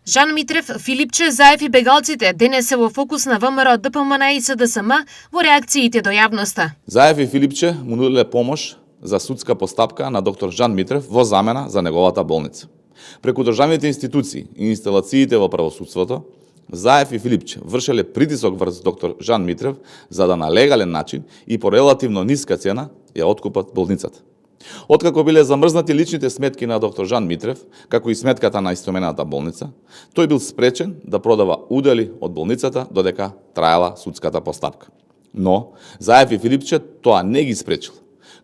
Жан Митрев, Филипче, Заев и бегалците денес се во фокус на ВМРО, ДПМН и СДСМ во реакциите до јавноста. Заев и Филипче му нудиле помош за судска постапка на доктор Жан Митрев во замена за неговата болница. Преку државните институции и инсталациите во правосудството, Заев и Филипче вршеле притисок врз доктор Жан Митрев за да на легален начин и по релативно ниска цена ја откупат болницата. Откако биле замрзнати личните сметки на доктор Жан Митрев, како и сметката на истоимената болница, тој бил спречен да продава удели од болницата додека траела судската постапка. Но Заев и Филипче тоа не ги спречил.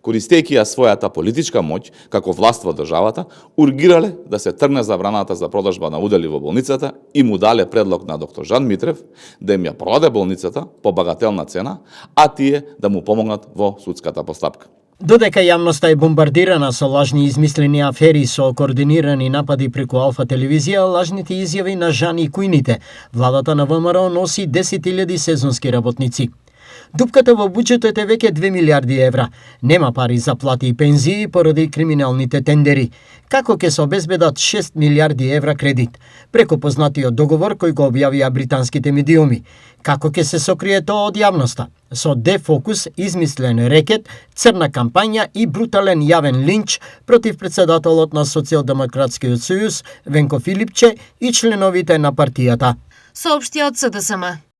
Користејќи ја својата политичка моќ како власт во државата, ургирале да се тргне забраната за продажба на удели во болницата и му дале предлог на доктор Жан Митрев да им ја продаде болницата по багателна цена, а тие да му помогнат во судската постапка. Додека јавноста е бомбардирана со лажни измислени афери со координирани напади преку Алфа телевизија, лажните изјави на Жан и кујните, владата на ВМРО носи 10.000 сезонски работници. Дупката во буџетот е веќе 2 милиарди евра. Нема пари за плати и пензии поради криминалните тендери. Како ќе се обезбедат 6 милиарди евра кредит? Преку познатиот договор кој го објавија британските медиуми. Како ќе се сокрие тоа од јавноста? Со дефокус, измислен рекет, црна кампања и брутален јавен линч против председателот на Социјалдемократскиот сојуз Венко Филипче и членовите на партијата. Соопштија од СДСМ.